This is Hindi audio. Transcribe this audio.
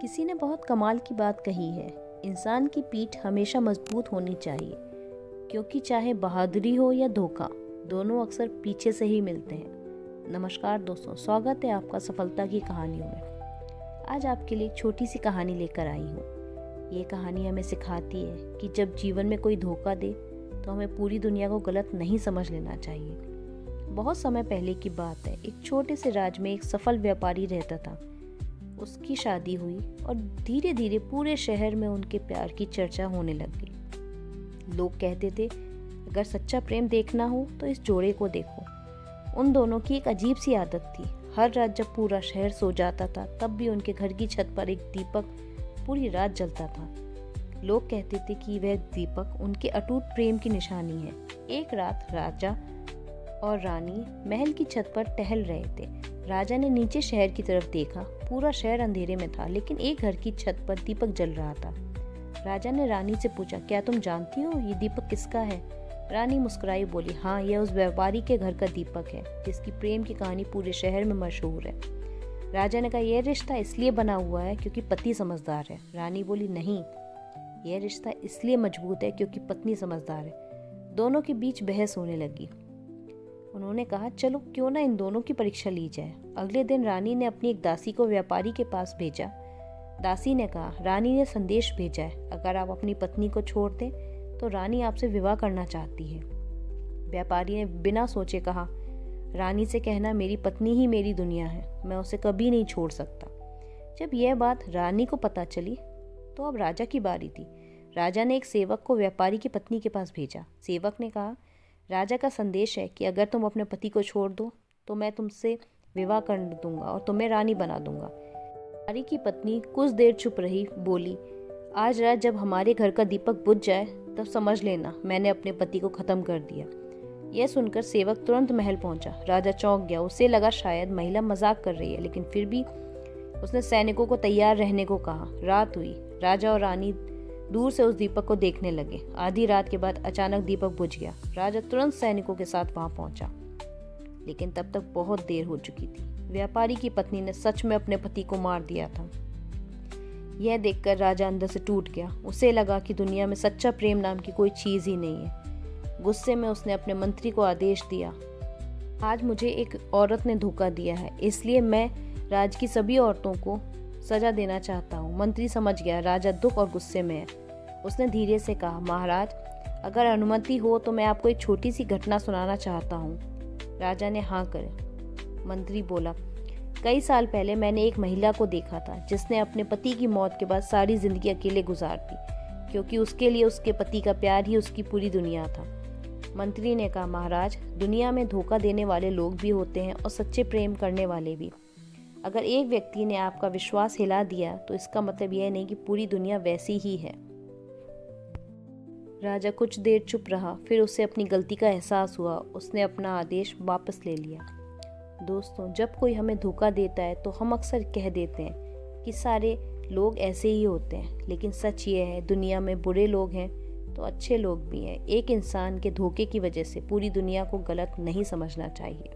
किसी ने बहुत कमाल की बात कही है, इंसान की पीठ हमेशा मजबूत होनी चाहिए, क्योंकि चाहे बहादुरी हो या धोखा, दोनों अक्सर पीछे से ही मिलते हैं। नमस्कार दोस्तों, स्वागत है आपका सफलता की कहानियों में। आज आपके लिए एक छोटी सी कहानी लेकर आई हूँ। ये कहानी हमें सिखाती है कि जब जीवन में कोई धोखा दे तो हमें पूरी दुनिया को गलत नहीं समझ लेना चाहिए। बहुत समय पहले की बात है, एक छोटे से राज्य में एक सफल व्यापारी रहता था। उसकी शादी हुई और धीरे धीरे पूरे शहर में उनके प्यार की चर्चा होने लग गई। लोग कहते थे, अगर सच्चा प्रेम देखना हो तो इस जोड़े को देखो। उन दोनों की एक अजीब सी आदत थी। हर रात जब पूरा शहर सो जाता था, तब भी उनके घर की छत पर एक दीपक पूरी रात जलता था। लोग कहते थे कि वह दीपक उनके अटूट प्रेम की निशानी है। एक रात राजा और रानी महल की छत पर टहल रहे थे। राजा ने नीचे शहर की तरफ देखा। पूरा शहर अंधेरे में था, लेकिन एक घर की छत पर दीपक जल रहा था। राजा ने रानी से पूछा, क्या तुम जानती हो ये दीपक किसका है? रानी मुस्कुराई बोली, हाँ, यह उस व्यापारी के घर का दीपक है, जिसकी प्रेम की कहानी पूरे शहर में मशहूर है। राजा ने कहा, यह रिश्ता इसलिए बना हुआ है क्योंकि पति समझदार है। रानी बोली, नहीं, यह रिश्ता इसलिए मजबूत है क्योंकि पत्नी समझदार है। दोनों के बीच बहस होने लगी। उन्होंने कहा, चलो क्यों ना इन दोनों की परीक्षा ली जाए। अगले दिन रानी ने अपनी एक दासी को व्यापारी के पास भेजा। दासी ने कहा, रानी ने संदेश भेजा है, अगर आप अपनी पत्नी को छोड़ दें तो रानी आपसे विवाह करना चाहती है। व्यापारी ने बिना सोचे कहा, रानी से कहना मेरी पत्नी ही मेरी दुनिया है, मैं उसे कभी नहीं छोड़ सकता। जब यह बात रानी को पता चली तो अब राजा की बारी थी। राजा ने एक सेवक को व्यापारी की पत्नी के पास भेजा। सेवक ने कहा, राजा का संदेश है कि अगर तुम अपने पति को छोड़ दो तो मैं तुमसे विवाह कर दूंगा और तुम्हें रानी बना दूंगा। व्यापारी की पत्नी कुछ देर चुप रही, बोली, आज रात जब हमारे घर का दीपक बुझ जाए तब समझ लेना मैंने अपने पति को खत्म कर दिया। यह सुनकर सेवक तुरंत महल पहुंचा। राजा चौंक गया। उसे लगा शायद महिला मजाक कर रही है, लेकिन फिर भी उसने सैनिकों को तैयार रहने को कहा। रात हुई। राजा और रानी दूर से उस दीपक को देखने लगे। आधी रात के बाद अचानक दीपक बुझ गया। राजा तुरंत सैनिकों के साथ वहां पहुंचा, लेकिन तब तक बहुत देर हो चुकी थी। व्यापारी की पत्नी ने सच में अपने पति को मार दिया था। यह देखकर राजा अंदर से टूट गया। उसे लगा कि दुनिया में सच्चा प्रेम नाम की कोई चीज ही नहीं है। गुस्से में उसने अपने मंत्री को आदेश दिया, आज मुझे एक औरत ने धोखा दिया है, इसलिए मैं राज्य की सभी औरतों को सजा देना चाहता हूँ। मंत्री समझ गया राजा दुख और गुस्से में है। उसने धीरे से कहा, महाराज, अगर अनुमति हो तो मैं आपको एक छोटी सी घटना सुनाना चाहता हूँ। राजा ने हाँ करे। मंत्री बोला, कई साल पहले मैंने एक महिला को देखा था जिसने अपने पति की मौत के बाद सारी जिंदगी अकेले गुजार दी, क्योंकि उसके लिए उसके पति का प्यार ही उसकी पूरी दुनिया था। मंत्री ने कहा, महाराज, दुनिया में धोखा देने वाले लोग भी होते हैं और सच्चे प्रेम करने वाले भी। अगर एक व्यक्ति ने आपका विश्वास हिला दिया तो इसका मतलब यह नहीं कि पूरी दुनिया वैसी ही है। राजा कुछ देर चुप रहा, फिर उसे अपनी गलती का एहसास हुआ। उसने अपना आदेश वापस ले लिया। दोस्तों, जब कोई हमें धोखा देता है तो हम अक्सर कह देते हैं कि सारे लोग ऐसे ही होते हैं, लेकिन सच ये है, दुनिया में बुरे लोग हैं तो अच्छे लोग भी हैं। एक इंसान के धोखे की वजह से पूरी दुनिया को गलत नहीं समझना चाहिए।